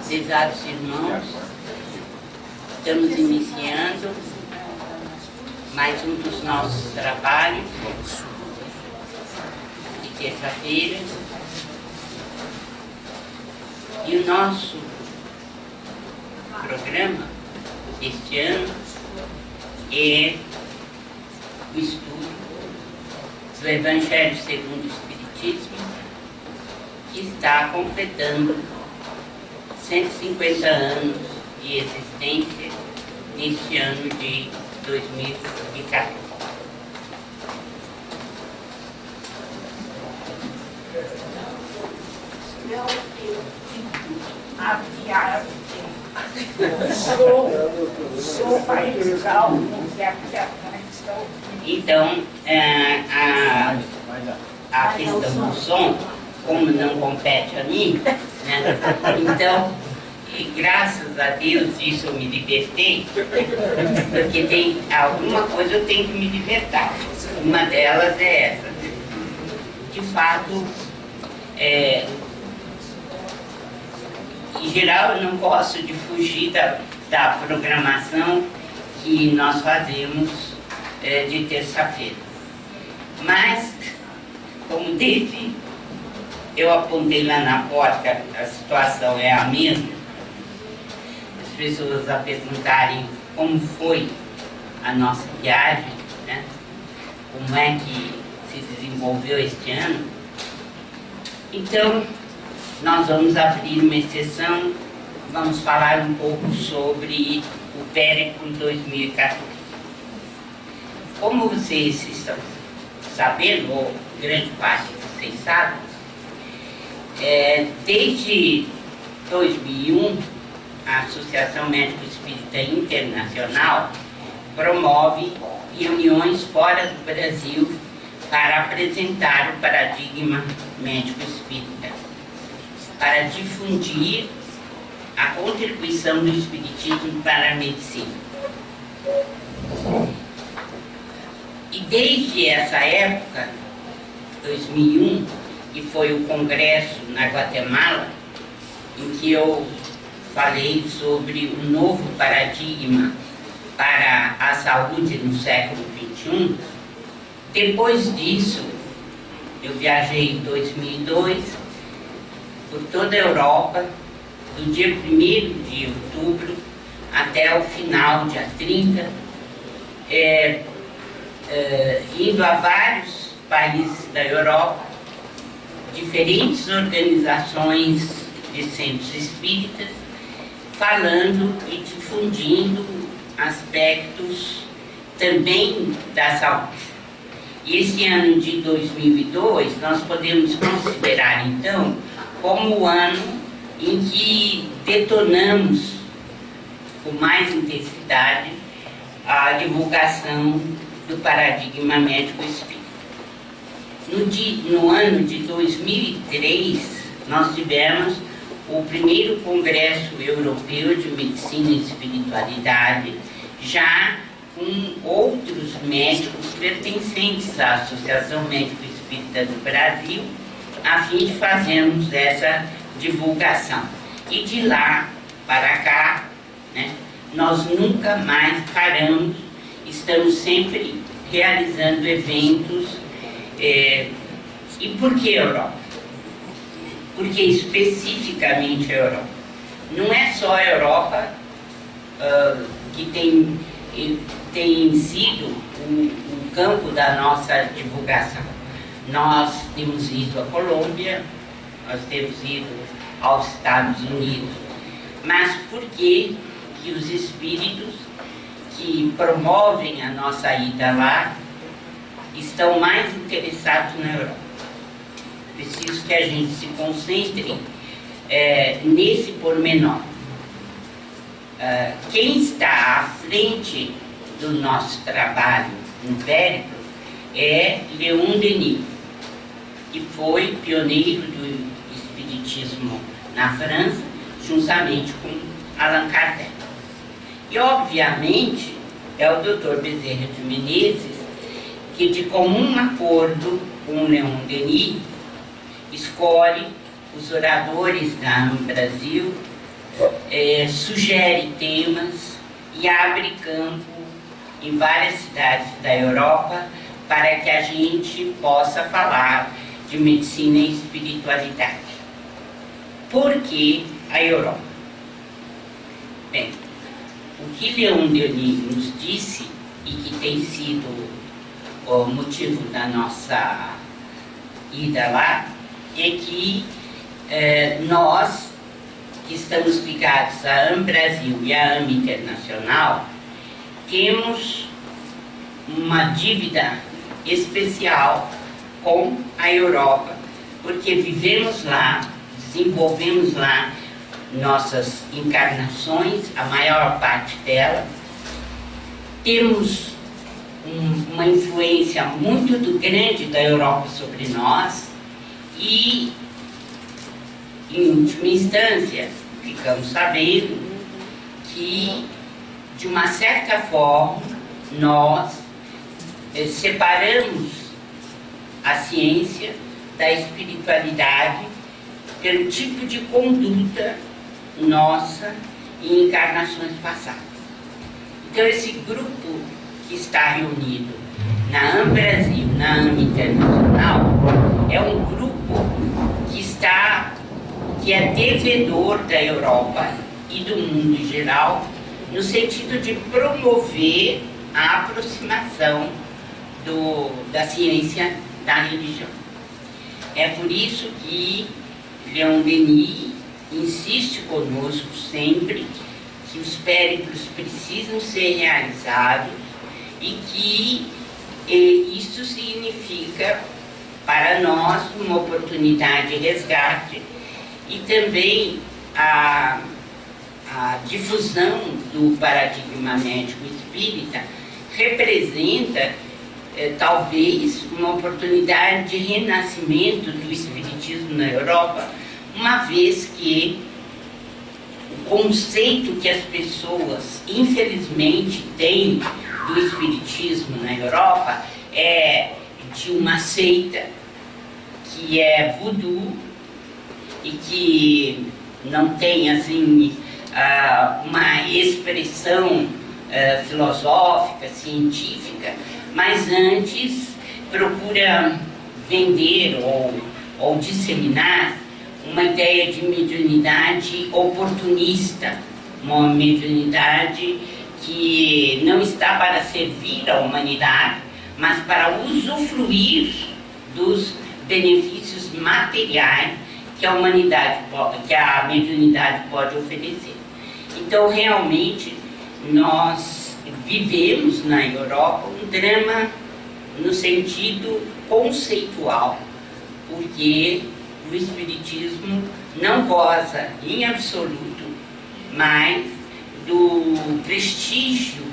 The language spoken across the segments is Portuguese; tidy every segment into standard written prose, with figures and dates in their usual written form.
Prezados irmãos, estamos iniciando mais um dos nossos trabalhos de terça-feira. E o nosso programa este ano é o estudo do Evangelho segundo o Espiritismo, que está completando 150 anos de existência neste ano de 2014. Então, a questão do som, como não compete a mim, né? Então, graças a Deus, isso eu me libertei, porque tem alguma coisa eu tenho que me libertar. Uma delas é essa. De fato, em geral, eu não gosto de fugir da programação que nós fazemos de terça-feira. Mas, como desde eu apontei lá na porta, a situação é a mesma, as pessoas a perguntarem como foi a nossa viagem, né? Como é que se desenvolveu este ano. Então, nós vamos abrir uma exceção, vamos falar um pouco sobre o Périclo 2014. Como vocês estão sabendo, ou grande parte de vocês sabem, desde 2001, a Associação Médico Espírita Internacional promove reuniões fora do Brasil para apresentar o paradigma médico espírita, para difundir a contribuição do Espiritismo para a medicina. E desde essa época, 2001, que foi o congresso na Guatemala, em que eu falei sobre o novo paradigma para a saúde no século XXI, depois disso, eu viajei em 2002 por toda a Europa, do dia 1º de outubro até o final, dia 30, indo a vários países da Europa, diferentes organizações de centros espíritas, falando e difundindo aspectos também da saúde. E esse ano de 2002, nós podemos considerar, então, como o ano em que detonamos com mais intensidade a divulgação do paradigma médico espírita. No ano de 2003, nós tivemos o primeiro Congresso Europeu de Medicina e Espiritualidade, já com outros médicos pertencentes à Associação Médico Espírita do Brasil, a fim de fazermos essa divulgação. E de lá para cá, né, nós nunca mais paramos, estamos sempre realizando eventos. E por que Europa? Porque especificamente a Europa. Não é só a Europa que tem sido o campo da nossa divulgação. Nós temos ido à Colômbia, nós temos ido aos Estados Unidos. Mas por que os espíritos que promovem a nossa ida lá estão mais interessados na Europa? Preciso que a gente se concentre nesse pormenor. Quem está à frente do nosso trabalho no Périclo é Leon Denis, que foi pioneiro do Espiritismo na França, juntamente com Allan Kardec. E, obviamente, é o Dr. Bezerra de Menezes que, de comum acordo com Leon Denis, escolhe os oradores da Brasil, sugere temas e abre campo em várias cidades da Europa para que a gente possa falar de medicina e espiritualidade. Por que a Europa? Bem, o que Leon Denis nos disse, e que tem sido o motivo da nossa ida lá, é que nós, que estamos ligados à AM Brasil e à AM Internacional, temos uma dívida especial com a Europa, porque vivemos lá, desenvolvemos lá nossas encarnações, a maior parte dela. Temos uma influência muito grande da Europa sobre nós e, em última instância, ficamos sabendo que, de uma certa forma, nós separamos a ciência da espiritualidade pelo tipo de conduta nossa em encarnações passadas. Então, esse grupo que está reunido na AM Brasil, na AM Internacional, é um grupo que é devedor da Europa e do mundo em geral, no sentido de promover a aproximação da ciência da religião. É por isso que Leon Denis insiste conosco sempre que os périplos precisam ser realizados e que isso significa para nós uma oportunidade de resgate e também a difusão do paradigma médico espírita representa talvez uma oportunidade de renascimento do espiritismo na Europa, uma vez que o conceito que as pessoas infelizmente têm do espiritismo na Europa é de uma seita que é voodoo e que não tem assim uma expressão filosófica, científica, mas antes procura vender ou disseminar uma ideia de mediunidade oportunista, uma mediunidade que não está para servir à humanidade, mas para usufruir dos benefícios materiais que a humanidade, que a mediunidade pode oferecer. Então, realmente, nós vivemos na Europa um drama no sentido conceitual, porque o Espiritismo não goza em absoluto mais do prestígio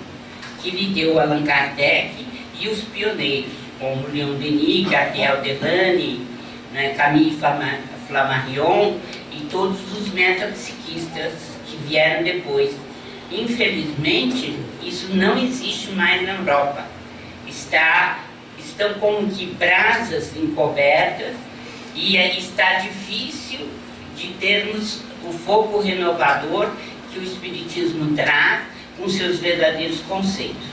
que lhe deu Allan Kardec e os pioneiros, como Leon Denis, Gabriel Delany, Camille Flammarion e todos os metapsiquistas que vieram depois. Infelizmente, isso não existe mais na Europa. Estão como que brasas encobertas e está difícil de termos o fogo renovador que o Espiritismo traz com seus verdadeiros conceitos.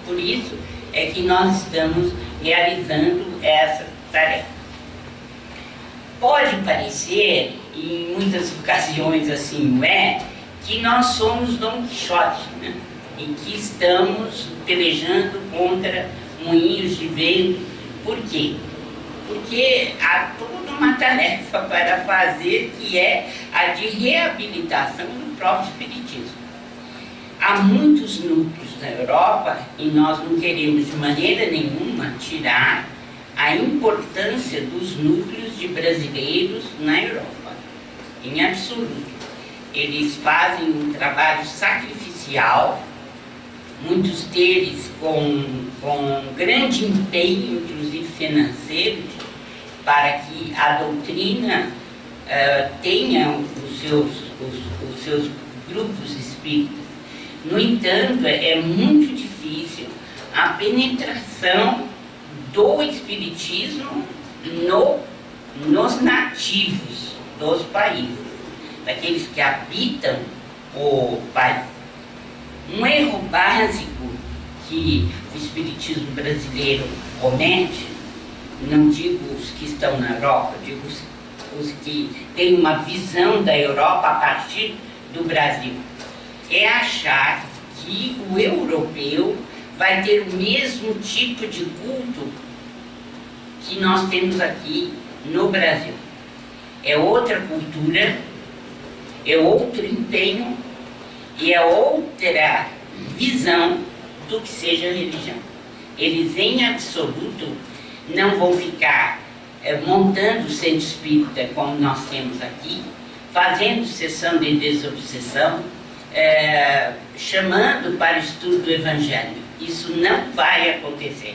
Por isso é que nós estamos realizando essa tarefa. Pode parecer, em muitas ocasiões assim que nós somos Dom Quixote, né? E que estamos pelejando contra moinhos de vento. Por quê? Porque há toda uma tarefa para fazer, que é a de reabilitação do próprio Espiritismo. Há muitos núcleos na Europa e nós não queremos de maneira nenhuma tirar a importância dos núcleos de brasileiros na Europa, em absoluto. Eles fazem um trabalho sacrificial, muitos deles com grande empenho, inclusive financeiro, para que a doutrina tenha os seus grupos espíritas. No entanto, é muito difícil a penetração do espiritismo nos nativos dos países, daqueles que habitam o país. Um erro básico que o espiritismo brasileiro comete, não digo os que estão na Europa, digo os que têm uma visão da Europa a partir do Brasil, é achar que o europeu vai ter o mesmo tipo de culto que nós temos aqui no Brasil. É outra cultura, é outro empenho e é outra visão do que seja religião. Eles, em absoluto, não vão ficar montando o centro espírita como nós temos aqui, fazendo sessão de desobsessão, chamando para estudo do Evangelho. Isso não vai acontecer.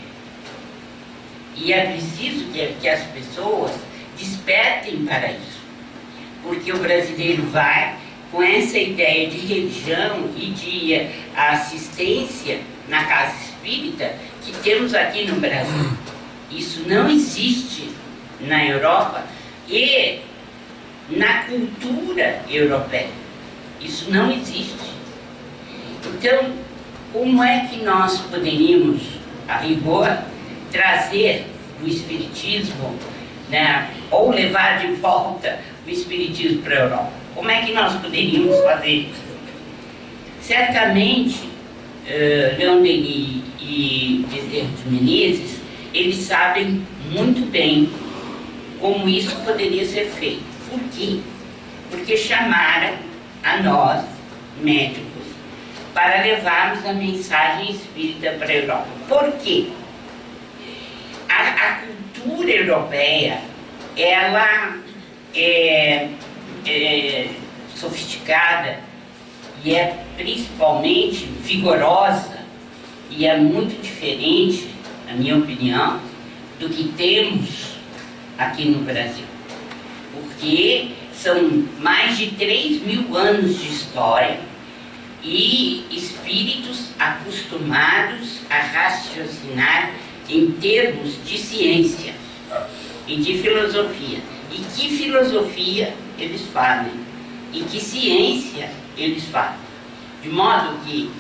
E é preciso que as pessoas despertem para isso, porque o brasileiro vai com essa ideia de religião e de assistência na casa espírita que temos aqui no Brasil. Isso não existe na Europa e na cultura europeia. Isso não existe. Então, como é que nós poderíamos, a rigor, trazer o espiritismo, né, ou levar de volta o espiritismo para a Europa? Como é que nós poderíamos fazer isso? Certamente, Leon Denis e Bezerra de Menezes, eles sabem muito bem como isso poderia ser feito. Por quê? Porque chamaram a nós, médicos, para levarmos a mensagem espírita para a Europa. Por quê? A cultura europeia, ela é sofisticada e é principalmente vigorosa e é muito diferente, na minha opinião, do que temos aqui no Brasil. Porque são mais de 3.000 anos de história e espíritos acostumados a raciocinar em termos de ciência e de filosofia. E que filosofia eles fazem? E que ciência eles fazem? De modo que,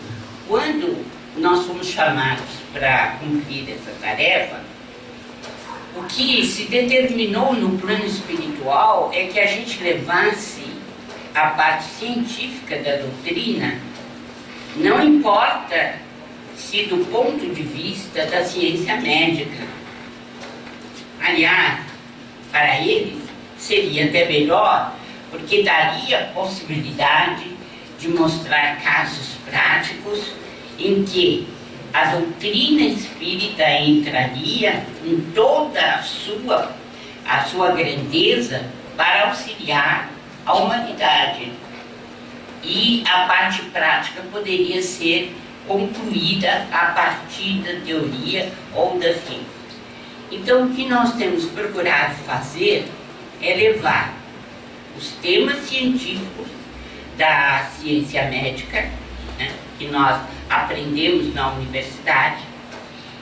quando nós fomos chamados para cumprir essa tarefa, o que se determinou no plano espiritual é que a gente levasse a parte científica da doutrina, não importa se do ponto de vista da ciência médica. Aliás, para eles seria até melhor, porque daria a possibilidade de mostrar casos práticos em que a doutrina espírita entraria em toda a sua grandeza para auxiliar a humanidade. E a parte prática poderia ser concluída a partir da teoria ou da ciência. Então, o que nós temos procurado fazer é levar os temas científicos da ciência médica, né, que nós aprendemos na universidade,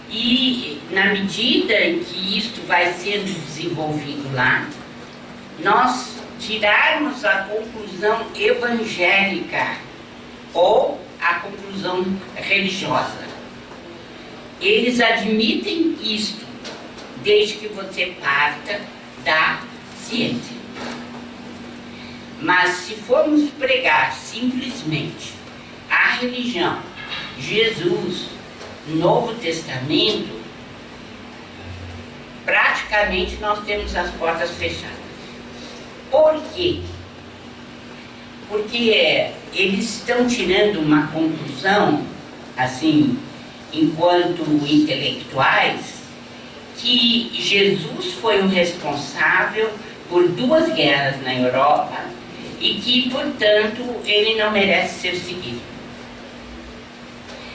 e na medida em que isto vai sendo desenvolvido lá, nós tirarmos a conclusão evangélica ou a conclusão religiosa. Eles admitem isto, desde que você parta da ciência. Mas se formos pregar simplesmente a religião, Jesus, Novo Testamento, praticamente nós temos as portas fechadas. Por quê? Porque eles estão tirando uma conclusão, assim, enquanto intelectuais, que Jesus foi o responsável por 2 guerras na Europa e que, portanto, ele não merece ser seguido.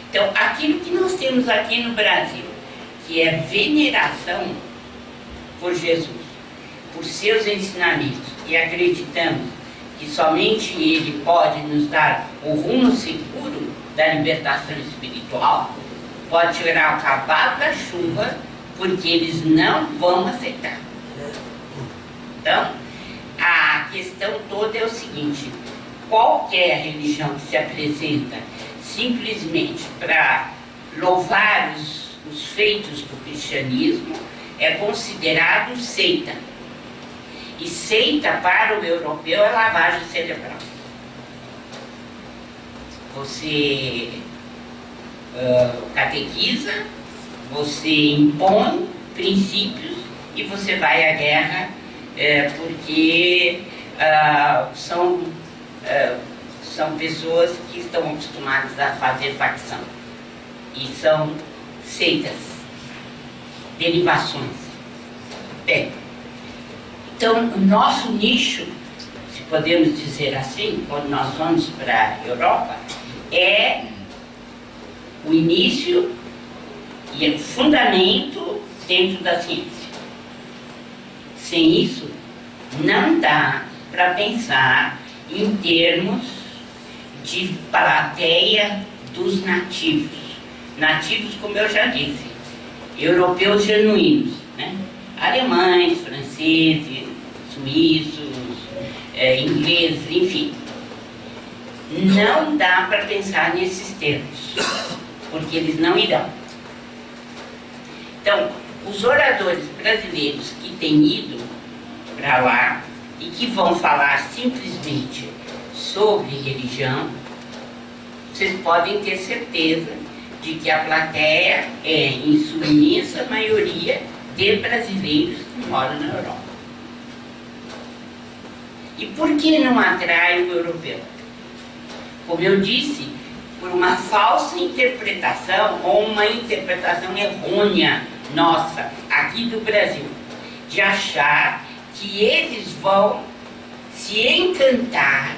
Então, aquilo que nós temos aqui no Brasil, que é veneração por Jesus, por seus ensinamentos, e acreditamos que somente ele pode nos dar o rumo seguro da libertação espiritual, pode tirar o cavalo da chuva, porque eles não vão aceitar. Então, a questão questão toda é o seguinte: qualquer religião que se apresenta simplesmente para louvar os feitos do cristianismo é considerado seita. E seita para o europeu é lavagem cerebral. Você catequiza, você impõe princípios e você vai à guerra porque são pessoas que estão acostumadas a fazer facção. E são seitas, derivações. Bem, então o nosso nicho, se podemos dizer assim, quando nós vamos para a Europa, é o início e o fundamento dentro da ciência. Sem isso, não dá para pensar em termos de plateia dos nativos. Nativos, como eu já disse, europeus genuínos, né? Alemães, franceses, suíços, ingleses, enfim. Não dá para pensar nesses termos, porque eles não irão. Então, os oradores brasileiros que têm ido para lá e que vão falar simplesmente sobre religião, vocês podem ter certeza de que a plateia é, em sua imensa maioria, de brasileiros que moram na Europa. E por que não atrai o europeu? Como eu disse, por uma falsa interpretação ou uma interpretação errônea nossa, aqui do Brasil, de achar que eles vão se encantar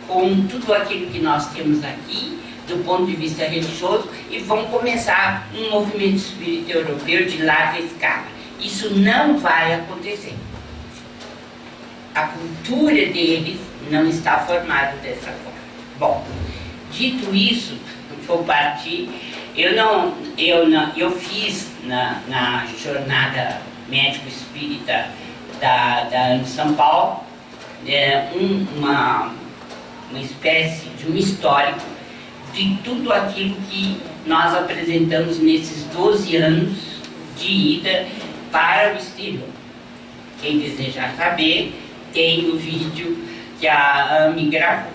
com tudo aquilo que nós temos aqui, do ponto de vista religioso, e vão começar um movimento espírita europeu de larga escala. Isso não vai acontecer. A cultura deles não está formada dessa forma. Bom, dito isso, vou partir. Eu fiz na jornada médico-espírita em São Paulo uma espécie de um histórico de tudo aquilo que nós apresentamos nesses 12 anos de ida para o exterior. Quem desejar saber, tem o vídeo que a AME gravou.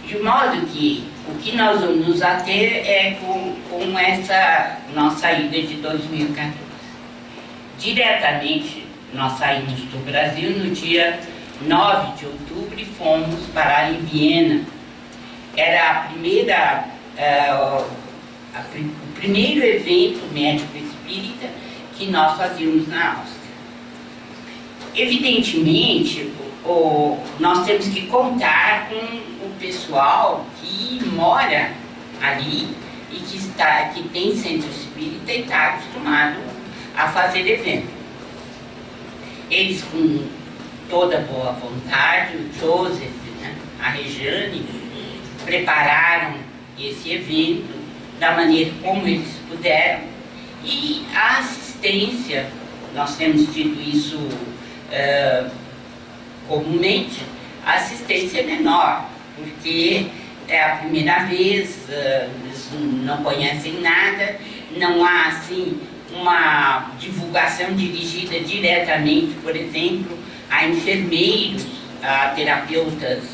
De modo que o que nós vamos nos ater é com essa nossa ida de 2014. Diretamente, nós saímos do Brasil no dia 9 de outubro e fomos parar em Viena. Era o primeiro evento médico espírita que nós fazíamos na Áustria. Evidentemente, nós temos que contar com o pessoal que mora ali e que tem centro espírita e está acostumado a fazer evento. Eles, com toda boa vontade, o Joseph, né, a Rejane, prepararam esse evento da maneira como eles puderam, e a assistência, nós temos tido isso comumente, a assistência é menor, porque é a primeira vez, eles não conhecem nada, não há assim uma divulgação dirigida diretamente, por exemplo, a enfermeiros, a terapeutas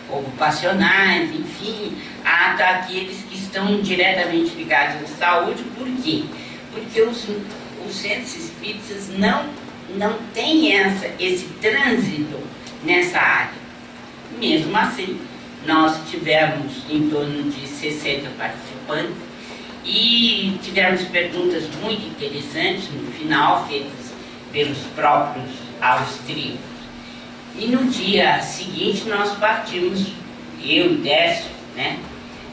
ocupacionais, enfim, a aqueles que estão diretamente ligados à saúde. Por quê? Porque os centros espíritas não têm esse trânsito nessa área. Mesmo assim, nós tivemos em torno de 60 participantes e tivemos perguntas muito interessantes no final, feitas pelos próprios austríacos. E no dia seguinte nós partimos, eu e Décio, né?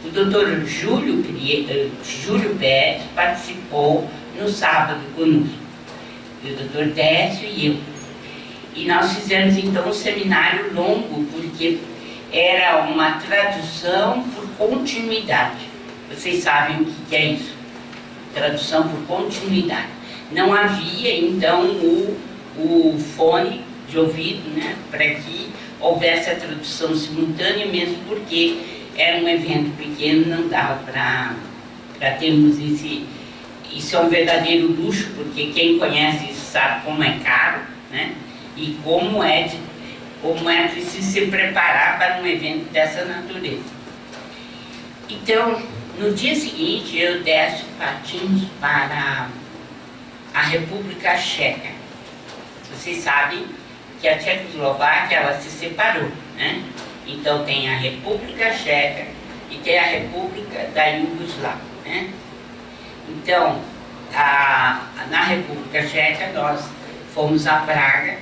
O doutor Júlio Pérez participou no sábado conosco, o doutor Décio e eu. E nós fizemos então um seminário longo, porque era uma tradução por continuidade. Vocês sabem o que é isso? Tradução por continuidade. Não havia então o fone de ouvido, né, para que houvesse a tradução simultânea, mesmo porque era um evento pequeno, não dava para termos esse... Isso é um verdadeiro luxo, porque quem conhece isso sabe como é caro, né, e como é preciso se preparar para um evento dessa natureza. Então, no dia seguinte, eu e o Décio partimos para a República Tcheca. Vocês sabem que a Tchecoslováquia, ela se separou, né? Então tem a República Tcheca e tem a República da Iugoslávia, né? Então, na República Tcheca nós fomos a Praga,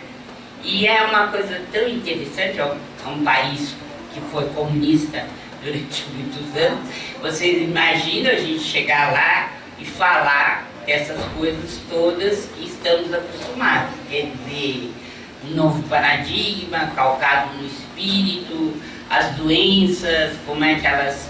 e é uma coisa tão interessante, é um país que foi comunista durante muitos anos. Vocês imaginam a gente chegar lá e falar essas coisas todas que estamos acostumados, quer dizer, um novo paradigma calcado no espírito, as doenças, como é que elas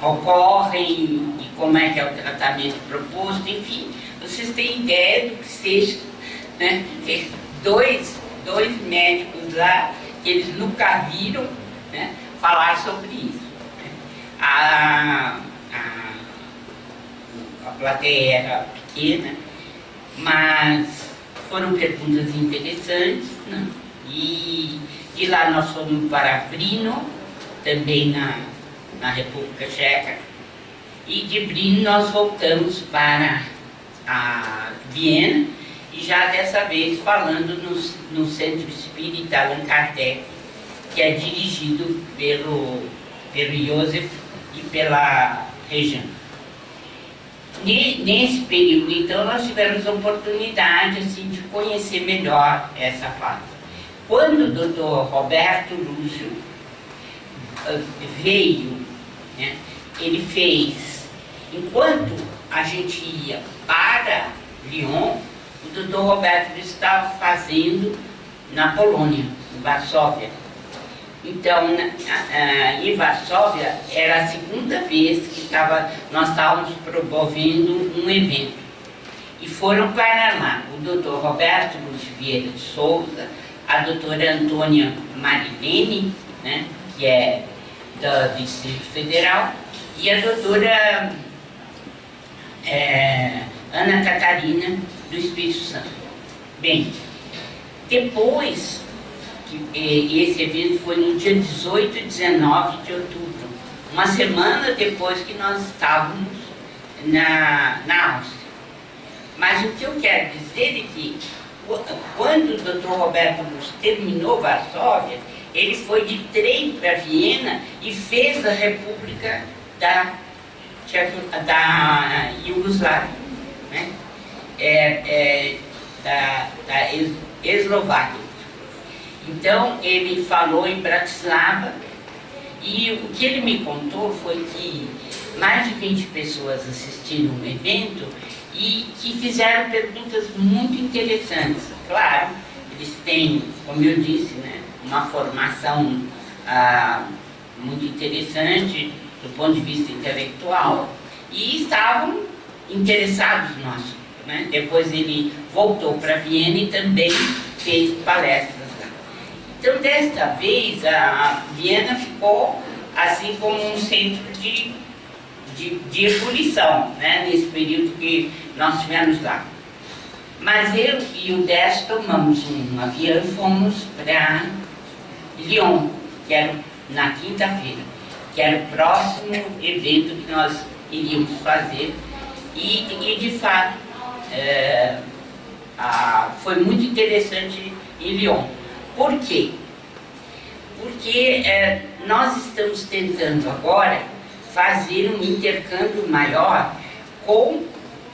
ocorrem e como é que é o tratamento proposto, enfim, vocês têm ideia do que seja, né? Ter dois médicos lá que eles nunca viram, né, falar sobre isso. A plateia era pequena, mas foram perguntas interessantes, né? E de lá nós fomos para Brno, também na República Tcheca, e de Brno nós voltamos para a Viena, e já dessa vez falando no Centro Espírita Allan Kardec, que é dirigido pelo Joseph e pela Regina. Nesse período, então, nós tivemos a oportunidade assim, de conhecer melhor essa fase. Quando o doutor Roberto Lúcio veio, né, ele fez, enquanto a gente ia para Lyon, o doutor Roberto estava fazendo na Polônia, em Varsóvia. Então, em Varsóvia, era a segunda vez que nós estávamos promovendo um evento. E foram para lá o doutor Roberto Lúcio Vieira de Souza, a doutora Antônia Marilene, né, que é do Distrito Federal, e a doutora Ana Catarina, do Espírito Santo. Bem, depois, esse evento foi no dia 18 e 19 de outubro, uma semana depois que nós estávamos na Áustria. Mas o que eu quero dizer é que, quando o Dr. Roberto Lúcio terminou Varsóvia, ele foi de trem para Viena e fez a República da Iugoslávia, né? Da Eslováquia. Então, ele falou em Bratislava, e o que ele me contou foi que mais de 20 pessoas assistiram o evento e que fizeram perguntas muito interessantes. Claro, eles têm, como eu disse, né, uma formação muito interessante do ponto de vista intelectual, e estavam interessados no assunto, né? Depois ele voltou para Viena e também fez palestras lá. Então, desta vez, a Viena ficou assim como um centro de ebulição, né? Nesse período que nós tivemos lá. Mas eu e o Décio tomamos um avião e fomos para Lyon, que era na quinta-feira, que era o próximo evento que nós iríamos fazer, e de fato foi muito interessante em Lyon. Por quê? Porque nós estamos tentando agora fazer um intercâmbio maior com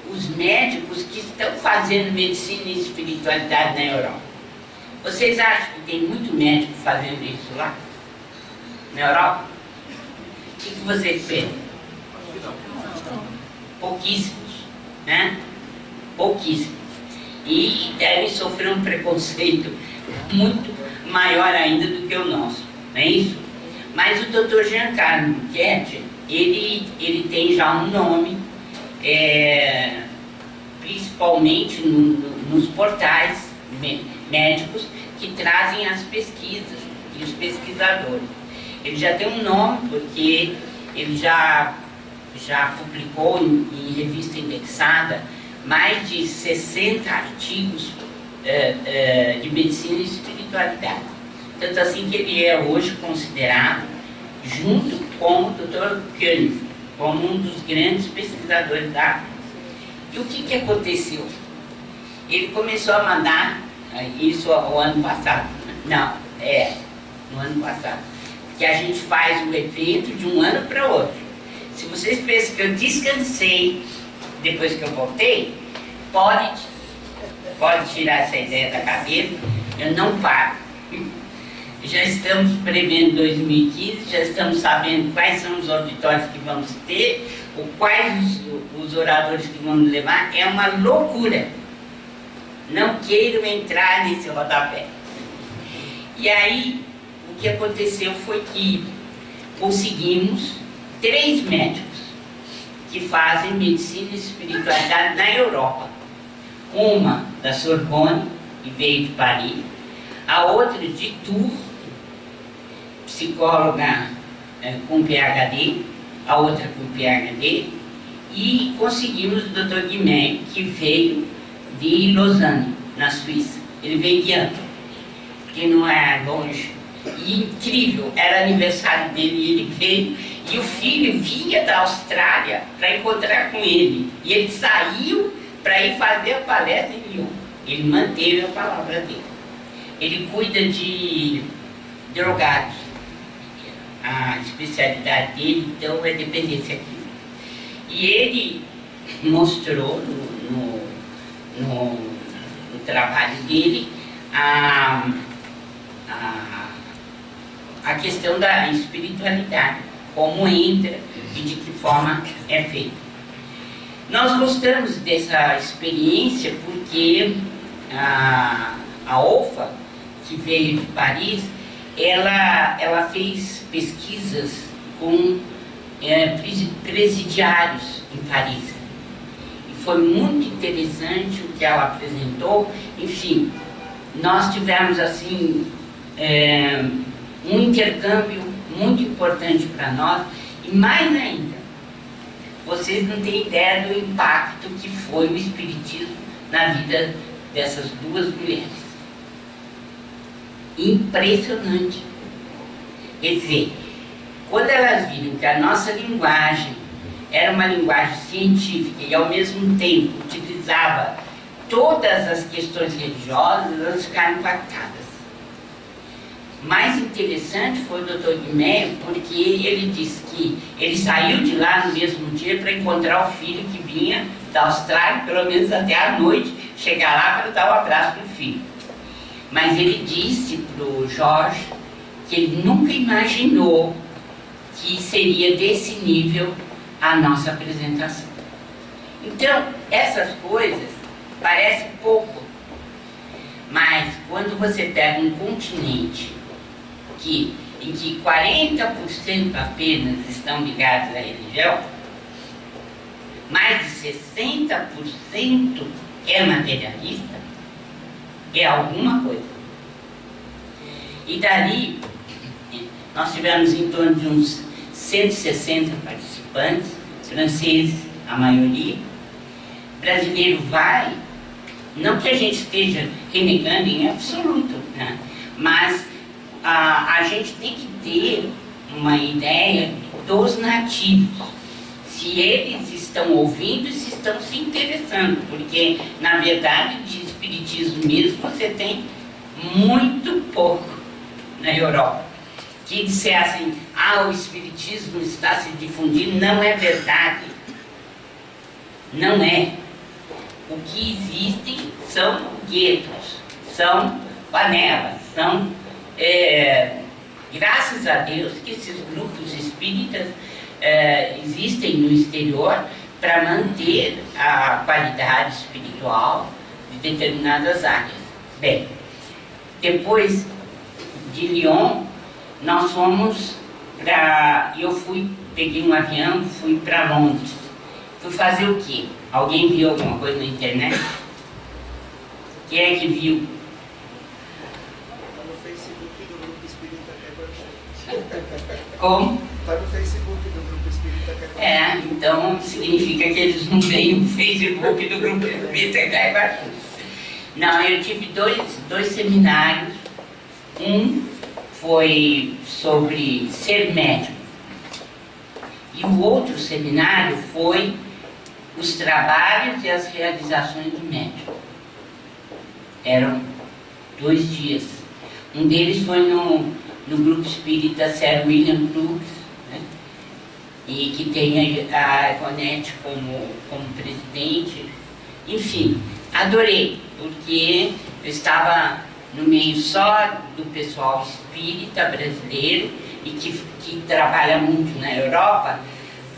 os médicos que estão fazendo medicina e espiritualidade na Europa. Vocês acham que tem muito médico fazendo isso lá? Na Europa? O que vocês pensam? Pouquíssimos, né? Pouquíssimos. E devem sofrer um preconceito muito maior ainda do que o nosso, não é isso? Mas o Dr. Giancarlo Mucchetti, ele tem já um nome principalmente nos portais médicos que trazem as pesquisas e os pesquisadores. Ele já tem um nome porque ele já publicou em revista indexada mais de 60 artigos de medicina e espiritualidade. Tanto assim que ele é hoje considerado, junto com o Dr. Koenig, como um dos grandes pesquisadores da área. E o que aconteceu? Ele começou a mandar, isso o ano passado, no ano passado, que a gente faz um evento de um ano para outro. Se vocês pensam que eu descansei depois que eu voltei, pode tirar essa ideia da cabeça, eu não paro. Já estamos prevendo 2015, já estamos sabendo quais são os auditórios que vamos ter, quais os oradores que vamos levar. É uma loucura. Não queiram entrar nesse rodapé. E aí, o que aconteceu foi que conseguimos 3 médicos que fazem medicina e espiritualidade na Europa. Uma da Sorbonne, que veio de Paris, a outra de Tours, psicóloga com PhD, a outra com PhD, e conseguimos o Dr. Guimet, que veio de Lausanne, na Suíça. Ele veio de Antwerp, que não é longe. E incrível, era aniversário dele e ele veio, e o filho vinha da Austrália para encontrar com ele. E ele saiu para ir fazer a palestra em Lyon. Ele manteve a palavra dele. Ele cuida de drogados. A especialidade dele, então, é dependência química. E ele mostrou no trabalho dele a questão da espiritualidade, como entra e de que forma é feito. Nós gostamos dessa experiência porque a OFA, que veio de Paris, ela fez pesquisas com presidiários em Paris. E foi muito interessante o que ela apresentou. Enfim, nós tivemos assim um intercâmbio muito importante para nós. E mais ainda, vocês não têm ideia do impacto que foi o espiritismo na vida dessas 2 mulheres. Impressionante. Quer dizer, quando elas viram que a nossa linguagem era uma linguagem científica e ao mesmo tempo utilizava todas as questões religiosas, elas ficaram impactadas. Mais interessante foi o Dr. Guimet, porque ele disse que ele saiu de lá no mesmo dia para encontrar o filho que vinha da Austrália, pelo menos até a noite, chegar lá para dar um abraço para o filho. Mas ele disse para o Jorge que ele nunca imaginou que seria desse nível a nossa apresentação. Então, essas coisas parecem pouco, mas quando você pega um continente em que 40% apenas estão ligados à religião, mais de 60% é materialista, é alguma coisa. E dali, nós tivemos em torno de uns 160 participantes, franceses, a maioria. Brasileiro vai, não que a gente esteja renegando em absoluto, né? Mas a gente tem que ter uma ideia dos nativos, se eles estão ouvindo e se estão se interessando, porque na verdade de espiritismo mesmo você tem muito pouco na Europa. Que dissessem, o espiritismo está se difundindo, não é verdade. Não é. O que existem são guetos, são panelas, são, graças a Deus que esses grupos espíritas existem no exterior para manter a qualidade espiritual de determinadas áreas. Bem, depois de Lyon, nós fomos peguei um avião, fui para Londres. Fui fazer o quê? Alguém viu alguma coisa na internet? Quem é que viu? Está no Facebook do Grupo Espírita Quebra-Cheio. Como? Está no Facebook do Grupo Espírita Quebra-Cheio. Então significa que eles não veem o Facebook do Grupo Espírita Quebra-Cheio. Não, eu tive dois seminários. Um foi sobre ser médium. E o outro seminário foi os trabalhos e as realizações do médium. Eram 2 dias. Um deles foi no Grupo Espírita Sir William Crookes, né? E que tem a Econete como presidente. Enfim, adorei, porque eu estava no meio só do pessoal espírita brasileiro e que trabalha muito na Europa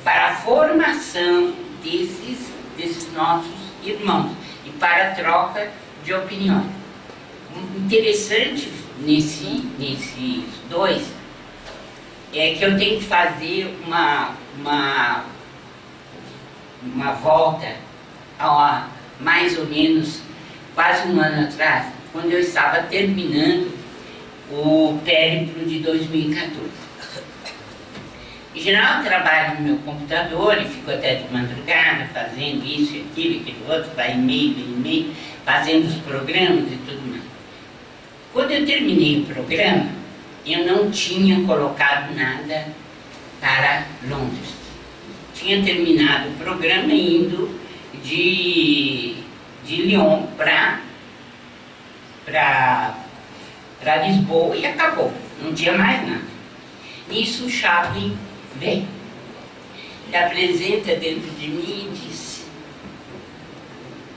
para a formação desses nossos irmãos e para a troca de opiniões. O interessante nesses dois é que eu tenho que fazer uma volta há mais ou menos quase um ano atrás, quando eu estava terminando o périplo de 2014. Em geral, eu trabalho no meu computador e fico até de madrugada fazendo isso, aquele outro, vai e-mail, fazendo os programas e tudo mais. Quando eu terminei o programa, eu não tinha colocado nada para Londres. Tinha terminado o programa indo de Lyon para Lisboa e acabou, não tinha mais nada. Nisso o Chaplin vem, se apresenta dentro de mim e disse: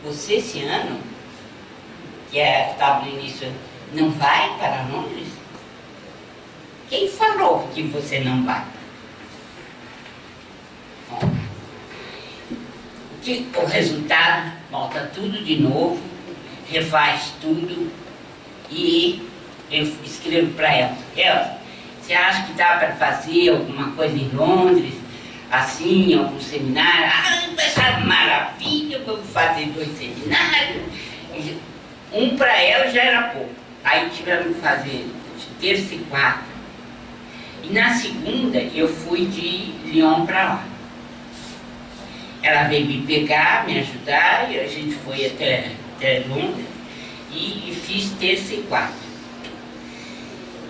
você esse ano, que estava no início, não vai para Londres? Quem falou que você não vai? Bom, o resultado, volta tudo de novo, refaz tudo e eu escrevo para ela: Elza, você acha que dá para fazer alguma coisa em Londres, assim, algum seminário? Essa maravilha, vamos fazer 2 seminários. Um para ela já era pouco. Aí tivemos que fazer de terça e quarta. E na segunda eu fui de Lyon para lá. Ela veio me pegar, me ajudar, e a gente foi até Londres e fiz terça e quarta.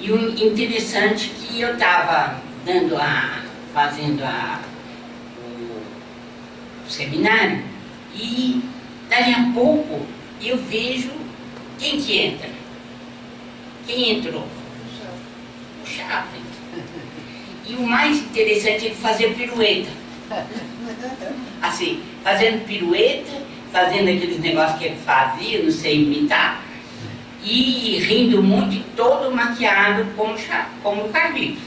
E o interessante é que eu estava fazendo o seminário e dali a pouco eu vejo quem que entra. Quem entrou? O Chaplin. E o mais interessante é ele fazer pirueta. Assim, fazendo pirueta, fazendo aqueles negócios que ele fazia, não sei imitar, e rindo muito e todo maquiado como o Carlitos.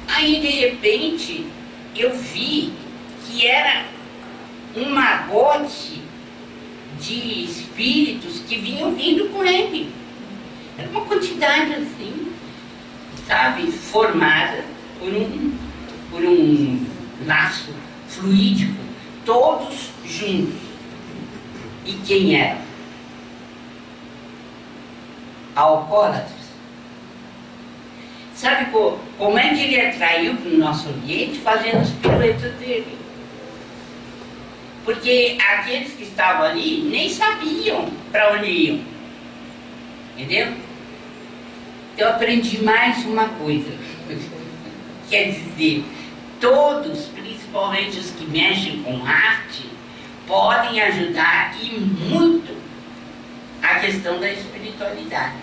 Aí, de repente, eu vi que era um magote de espíritos que vinham vindo com ele. Era uma quantidade assim, sabe, formada por um laço fluídico, todos juntos. E quem era? Alcoólatras. Sabe como é que ele atraiu para o nosso ambiente? Fazendo as piruetas dele. Porque aqueles que estavam ali nem sabiam para onde iam. Entendeu? Eu aprendi mais uma coisa. Quer dizer, todos, principalmente os que mexem com arte, podem ajudar e muito a questão da espiritualidade.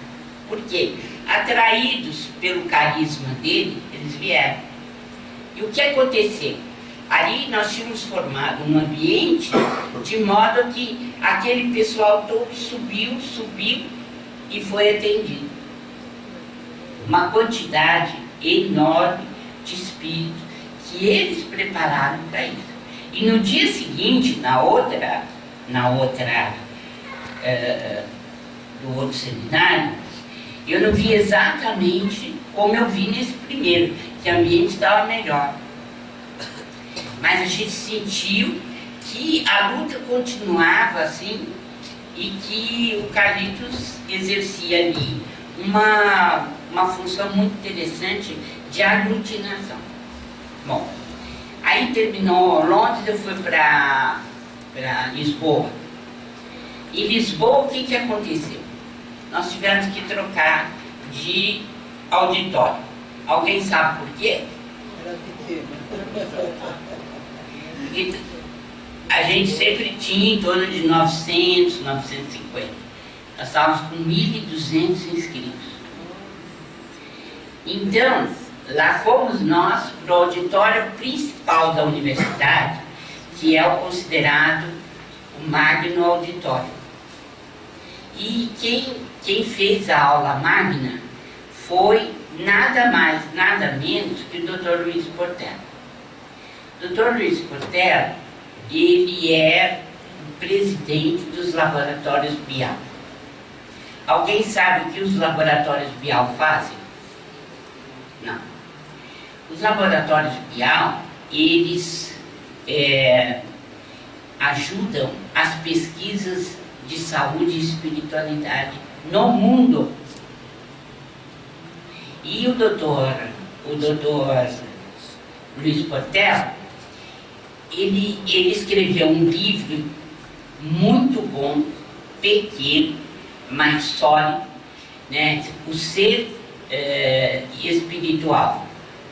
Por quê? Atraídos pelo carisma dele, eles vieram. E o que aconteceu? Ali nós tínhamos formado um ambiente de modo que aquele pessoal todo subiu e foi atendido. Uma quantidade enorme de espíritos que eles prepararam para isso. E no dia seguinte, do outro seminário, eu não vi exatamente como eu vi nesse primeiro, que o ambiente estava melhor. Mas a gente sentiu que a luta continuava assim e que o Carlitos exercia ali uma função muito interessante de aglutinação. Bom, aí terminou Londres, eu fui para Lisboa. Em Lisboa, o que aconteceu? Nós tivemos que trocar de auditório. Alguém sabe por quê? Era pequeno. Porque a gente sempre tinha em torno de 900, 950. Nós estávamos com 1.200 inscritos. Então, lá fomos nós para o auditório principal da universidade, que é o considerado o Magno Auditório. E quem fez a aula magna foi nada mais, nada menos que o Dr. Luiz Portela. O Dr. Luiz Portela, ele é o presidente dos laboratórios Bial. Alguém sabe o que os laboratórios Bial fazem? Não. Os laboratórios Bial, eles ajudam as pesquisas de saúde e espiritualidade no mundo. E o doutor Luiz Portela, ele escreveu um livro muito bom, pequeno, mas sólido, né? O Ser Espiritual,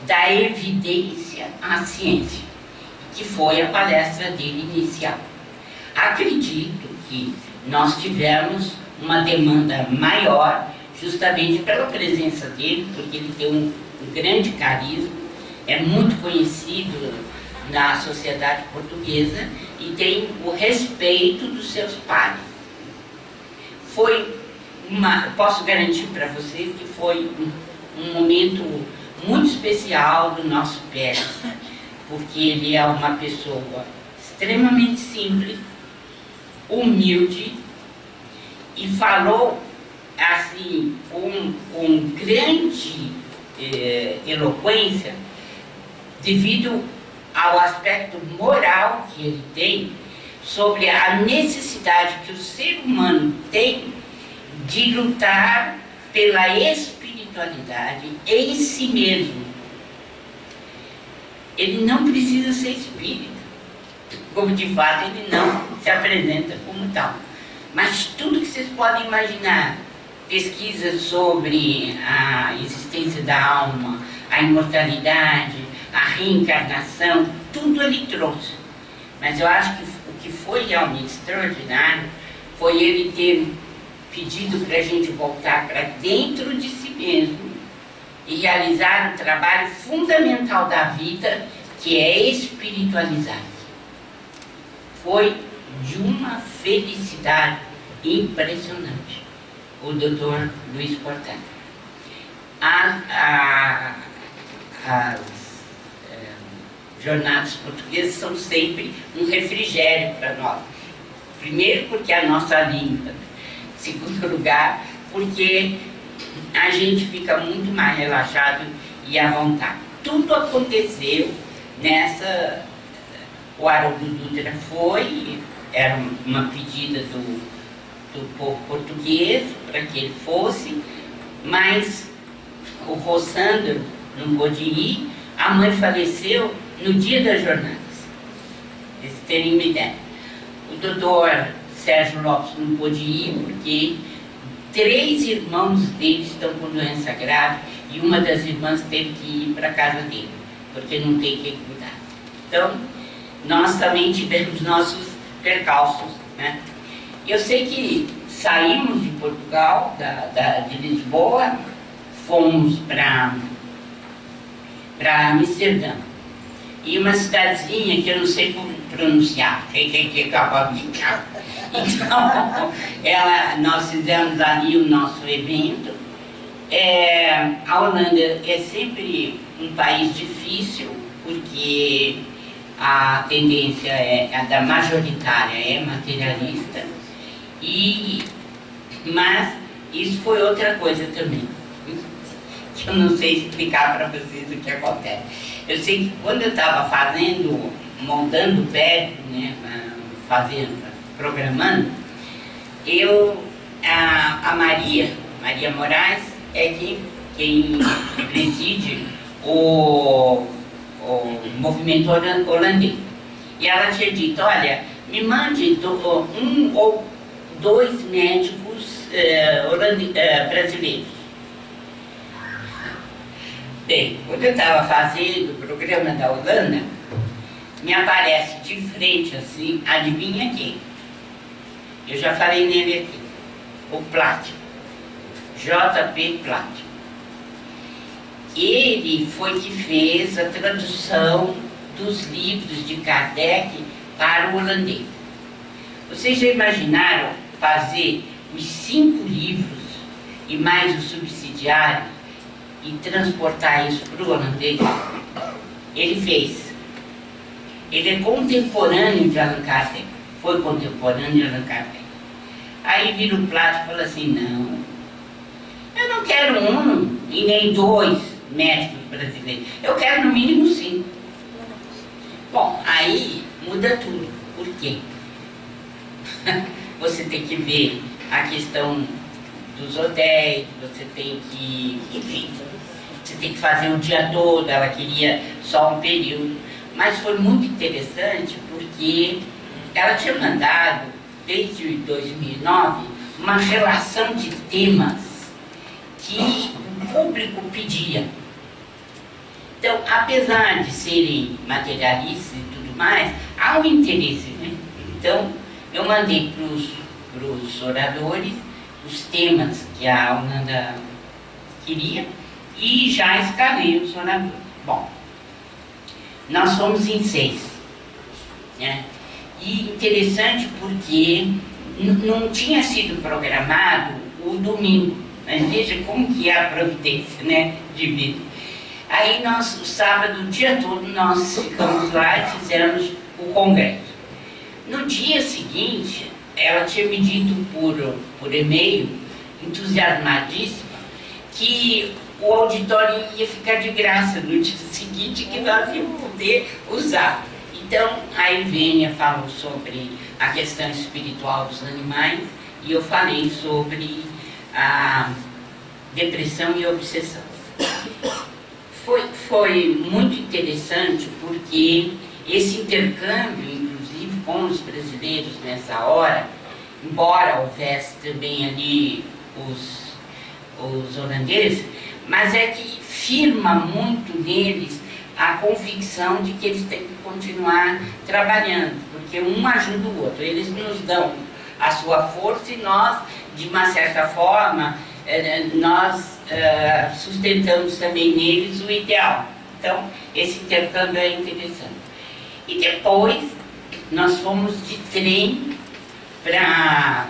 da evidência à ciência, que foi a palestra dele inicial. Acredito que nós tivemos uma demanda maior, justamente pela presença dele, porque ele tem um grande carisma, é muito conhecido na sociedade portuguesa e tem o respeito dos seus pares. Posso garantir para vocês que foi um momento muito especial do nosso Pérez, porque ele é uma pessoa extremamente simples, humilde, e falou assim com grande eloquência, devido ao aspecto moral que ele tem, sobre a necessidade que o ser humano tem de lutar pela espiritualidade em si mesmo. Ele não precisa ser espírita, como de fato ele não se apresenta como tal. Mas tudo que vocês podem imaginar, pesquisas sobre a existência da alma, a imortalidade, a reencarnação, tudo ele trouxe. Mas eu acho que o que foi realmente extraordinário foi ele ter pedido para a gente voltar para dentro de si mesmo e realizar o trabalho fundamental da vida, que é espiritualizar. Foi de uma felicidade impressionante o Dr. Luiz Portela. As jornadas portuguesas são sempre um refrigério para nós. Primeiro, porque é a nossa língua. Segundo lugar, porque a gente fica muito mais relaxado e à vontade. Tudo aconteceu nessa... O Haroldo Dutra era uma pedida do povo português para que ele fosse, mas o Rossandro não pôde ir, a mãe faleceu no dia das jornadas. Vocês terem uma ideia. O doutor Sérgio Lopes não pôde ir porque 3 irmãos dele estão com doença grave e uma das irmãs teve que ir para a casa dele, porque não tem quem cuidar. Então, nós também tivemos nossos percalços, né? Eu sei que saímos de Portugal, de Lisboa, fomos para Amsterdã. E uma cidadezinha que eu não sei como pronunciar, que acaba de cá. Então, nós fizemos ali o nosso evento. A Holanda é sempre um país difícil, porque a tendência da majoritária é materialista, mas isso foi outra coisa também, que eu não sei explicar para vocês o que acontece. Eu sei que quando eu estava montando o pé, né, fazendo, programando, a Maria Moraes, é quem preside o movimento holandês. E ela tinha dito, olha, me mande um ou dois médicos brasileiros. Bem, quando eu estava fazendo o programa da Holanda, me aparece de frente assim, adivinha quem? Eu já falei nele aqui, o Platin, J.P. Platin. Ele foi que fez a tradução dos livros de Kardec para o holandês. Vocês já imaginaram fazer os 5 livros e mais o subsidiário e transportar isso para o holandês? Ele fez. Ele é contemporâneo de Allan Kardec. Foi contemporâneo de Allan Kardec. Aí vira o Plato e fala assim, não, eu não quero um e nem 2 médicos brasileiros. Eu quero no mínimo 5. Bom, aí muda tudo. Por quê? Você tem que ver a questão dos hotéis, você tem que, enfim, você tem que fazer o dia todo, ela queria só um período. Mas foi muito interessante porque ela tinha mandado, desde 2009, uma relação de temas que o público pedia. Então, apesar de serem materialistas e tudo mais, há um interesse, né? Então, eu mandei para os oradores os temas que a Holanda queria e já escalei os oradores. Bom, nós somos em 6, né? E interessante porque não tinha sido programado o domingo, mas veja como que é a providência, né, de vida. Aí nós, o sábado, o dia todo, nós ficamos lá e fizemos o congresso. No dia seguinte, ela tinha me dito por e-mail, entusiasmadíssima, que o auditório ia ficar de graça no dia seguinte, que nós íamos poder usar. Então, a Irvênia falou sobre a questão espiritual dos animais e eu falei sobre a depressão e obsessão. Foi muito interessante porque esse intercâmbio, inclusive com os brasileiros nessa hora, embora houvesse também ali os holandeses, mas é que firma muito neles a convicção de que eles têm que continuar trabalhando, porque um ajuda o outro. Eles nos dão a sua força e nós, de uma certa forma, nós sustentamos também neles o ideal. Então, esse intercâmbio é interessante. E depois, nós fomos de trem para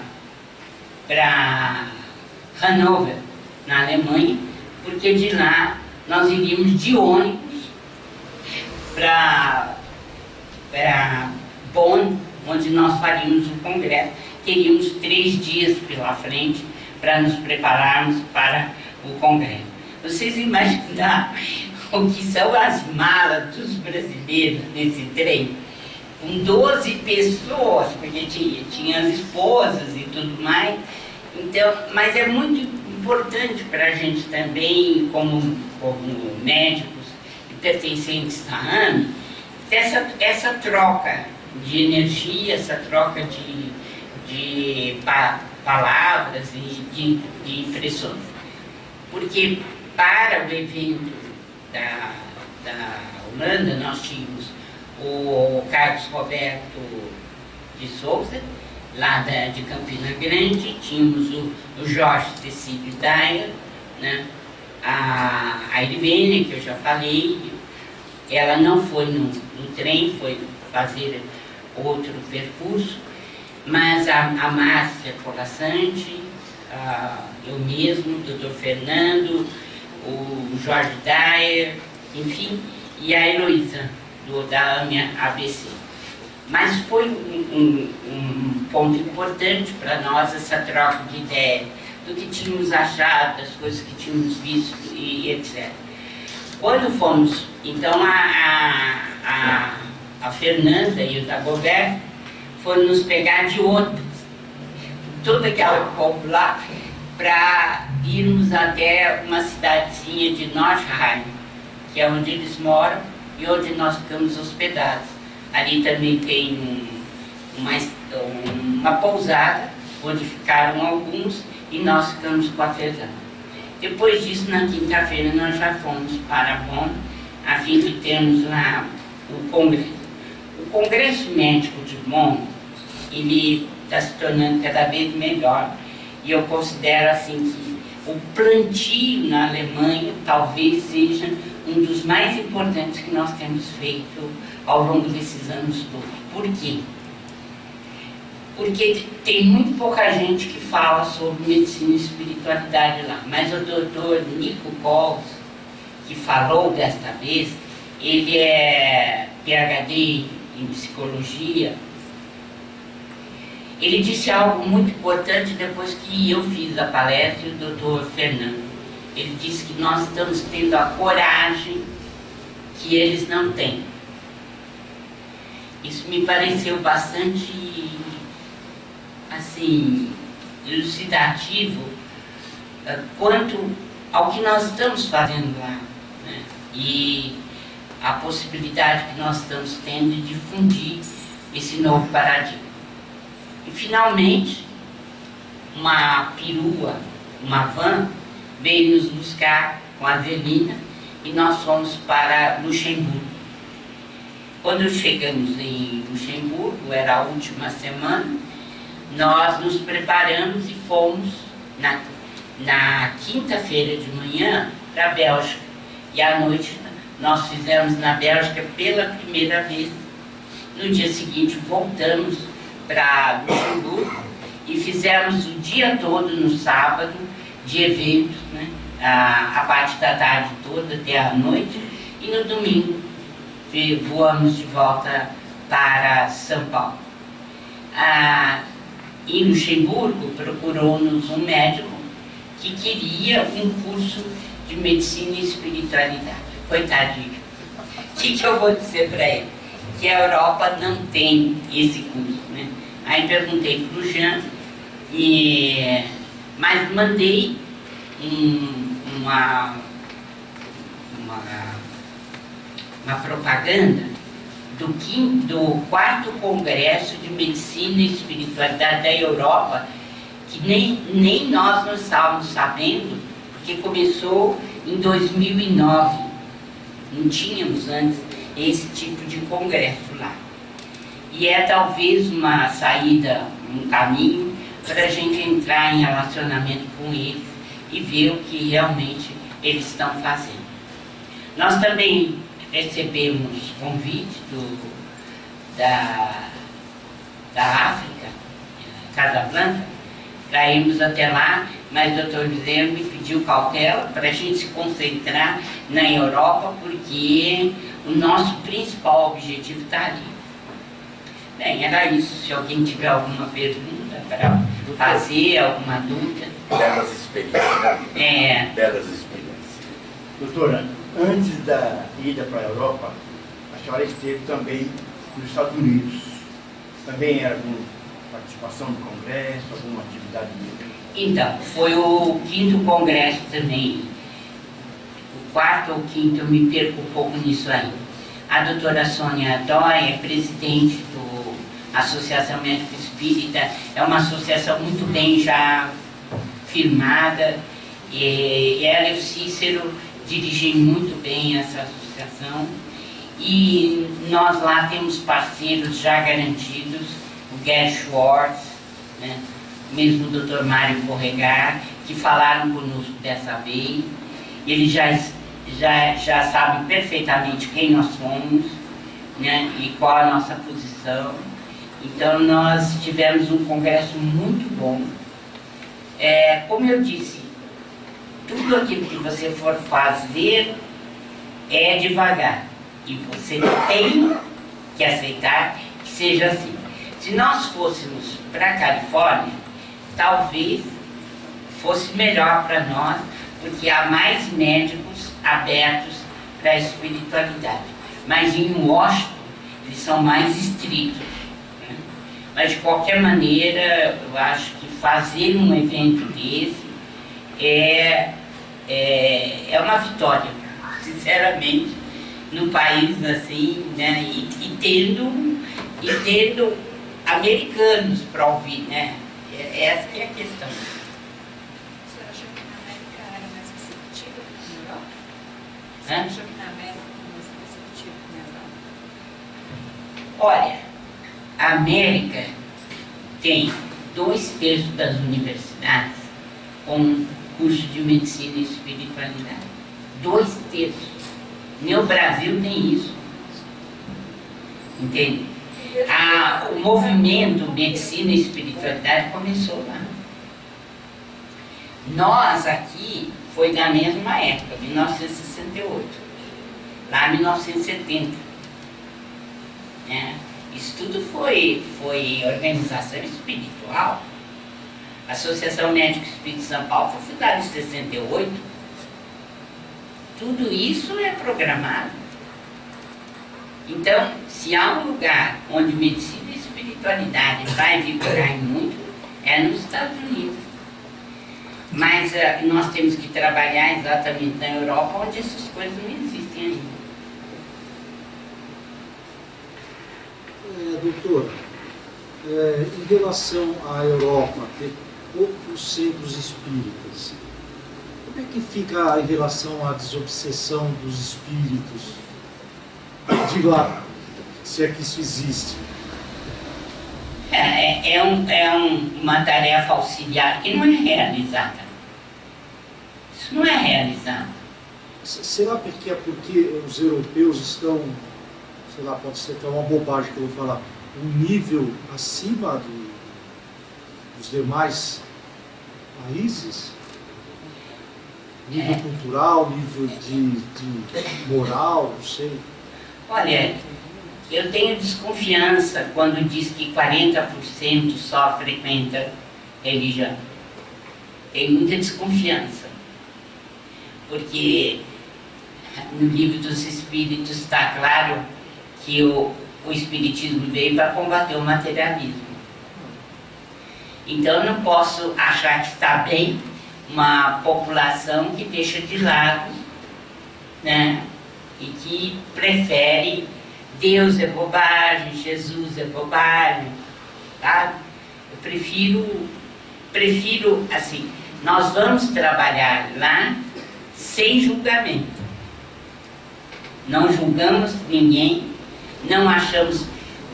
Hannover, na Alemanha, porque de lá nós iríamos de ônibus para Bonn, onde nós faríamos o congresso. Teríamos 3 dias pela frente para nos prepararmos para o congresso. Vocês imaginam o que são as malas dos brasileiros nesse trem? Com 12 pessoas, porque tinha as esposas e tudo mais. Então, mas é muito importante para a gente também, como médicos e pertencentes à AME, essa troca de energia, essa troca de palavras e de impressões. Porque para o evento da Holanda nós tínhamos o Carlos Roberto de Souza, lá de Campina Grande, tínhamos o Jorge Cecílio Daia, né? A Irvênia, que eu já falei, ela não foi no trem, foi fazer outro percurso, mas a Márcia Colassante, eu mesmo, o doutor Fernando, o Jorge Daia, enfim, e a Heloísa, da AME ABC. Mas foi um ponto importante para nós essa troca de ideias, do que tínhamos achado, das coisas que tínhamos visto e etc. Quando fomos, então, a Fernanda e o Dagoberto foram nos pegar de ônibus, todo aquele povo lá, para irmos até uma cidadezinha de Nordheim, que é onde eles moram e onde nós ficamos hospedados. Ali também tem uma pousada, onde ficaram alguns, e nós ficamos com a Fezão. Depois disso, na quinta-feira, nós já fomos para Bonn, a fim de termos lá o congresso. O Congresso Médico de Bonn, ele está se tornando cada vez melhor, e eu considero assim que o plantio na Alemanha talvez seja um dos mais importantes que nós temos feito ao longo desses anos todos. Por quê? Porque tem muito pouca gente que fala sobre medicina e espiritualidade lá. Mas o doutor Nico Kols, que falou desta vez, ele é PhD em psicologia. Ele disse algo muito importante depois que eu fiz a palestra, o doutor Fernando. Ele disse que nós estamos tendo a coragem que eles não têm. Isso me pareceu bastante, assim, elucidativo quanto ao que nós estamos fazendo lá, né? E a possibilidade que nós estamos tendo de difundir esse novo paradigma. E finalmente, uma perua, uma van, veio nos buscar com a Zelina e nós fomos para Luxemburgo. Quando chegamos em Luxemburgo, era a última semana, nós nos preparamos e fomos na quinta-feira de manhã para a Bélgica. E à noite nós fizemos na Bélgica pela primeira vez. No dia seguinte voltamos para Luxemburgo e fizemos o dia todo no sábado de eventos, né? A parte da tarde toda até a noite, e no domingo voamos de volta para São Paulo. Em Luxemburgo procurou-nos um médico que queria um curso de medicina e espiritualidade. Coitadinho. O que eu vou dizer para ele? Que a Europa não tem esse curso, né? Aí perguntei para o Jean, mas mandei uma propaganda do 4º Congresso de Medicina e Espiritualidade da Europa, que nem nós não estávamos sabendo, porque começou em 2009. Não tínhamos antes esse tipo de congresso lá. E é talvez uma saída, um caminho para a gente entrar em relacionamento com eles e ver o que realmente eles estão fazendo. Nós também recebemos convite da África, Casablanca, para irmos até lá, mas o doutor José me pediu cautela para a gente se concentrar na Europa, porque o nosso principal objetivo está ali. Bem, era isso. Se alguém tiver alguma pergunta para fazer, alguma dúvida. Belas experiências. Belas experiências. Doutora, antes da ida para a Europa, a senhora esteve também nos Estados Unidos. Também era alguma participação no congresso, alguma atividade? Então, foi o 5º congresso também. O 4º ou 5º, eu me perco um pouco nisso aí. A doutora Sônia Dói é presidente da Associação Médico Espírita, é uma associação muito bem já firmada, e ela e o Cícero dirigem muito bem essa associação, e nós lá temos parceiros já garantidos, o Gerd Schwartz, né? Mesmo o Dr. Mário Borregar, que falaram conosco dessa vez. Eles já sabem perfeitamente quem nós somos, né? E qual a nossa posição. Então nós tivemos um congresso muito bom. Como eu disse, tudo aquilo que você for fazer é devagar. E você tem que aceitar que seja assim. Se nós fôssemos para a Califórnia, talvez fosse melhor para nós, porque há mais médicos abertos para a espiritualidade. Mas em Washington, eles são mais estritos, né? Mas, de qualquer maneira, eu acho que fazer um evento desse é uma vitória, sinceramente, no país assim, né? E tendo americanos para ouvir, né? Essa que é a questão. Você achou que na América era mais receptivo que na Europa? Você Hã? achou que na América era mais receptivo que na Europa? Olha, a América tem 2/3 das universidades com curso de medicina e espiritualidade. 2/3. Nem o Brasil tem isso. Entende? O movimento medicina e espiritualidade começou lá. Nós aqui foi da mesma época, 1968. Lá 1970. Né? Isso tudo foi organização espiritual. A Associação Médica Espírita de São Paulo foi fundada em 68. Tudo isso é programado. Então, se há um lugar onde medicina e espiritualidade vai vigorar muito, é nos Estados Unidos. Mas nós temos que trabalhar exatamente na Europa, onde essas coisas não existem ainda. Doutor, em relação à Europa ter poucos centros espíritas, como é que fica em relação à desobsessão dos espíritos de lá, se é que isso existe? Uma tarefa auxiliar que não é realizada. Isso não é realizado. Será que é porque os europeus estão, sei lá, pode ser até uma bobagem que eu vou falar, um nível acima dos demais países? Nível cultural, nível de moral, não sei. Olha, eu tenho desconfiança quando diz que 40% só frequenta religião. Tenho muita desconfiança. Porque no livro dos Espíritos está claro que o Espiritismo veio para combater o materialismo. Então eu não posso achar que está bem uma população que deixa de lado, né? E que prefere Deus é bobagem, Jesus é bobagem, tá? Eu prefiro assim, nós vamos trabalhar lá sem julgamento. Não julgamos ninguém, não achamos...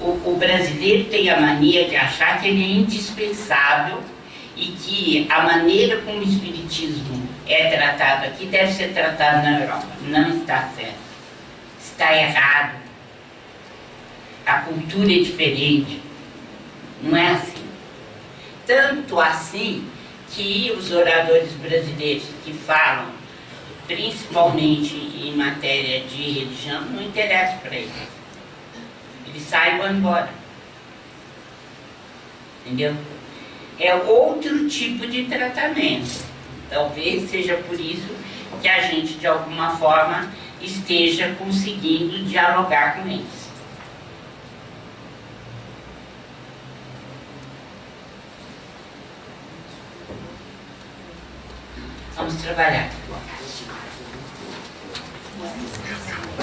O brasileiro tem a mania de achar que ele é indispensável e que a maneira como o espiritismo é tratado aqui deve ser tratado na Europa. Não está certo. Está errado. A cultura é diferente. Não é assim. Tanto assim que os oradores brasileiros que falam, principalmente em matéria de religião, não interessa para eles. Eles saem e vão embora. Entendeu? É outro tipo de tratamento. Talvez seja por isso que a gente, de alguma forma, esteja conseguindo dialogar com eles. Vamos trabalhar.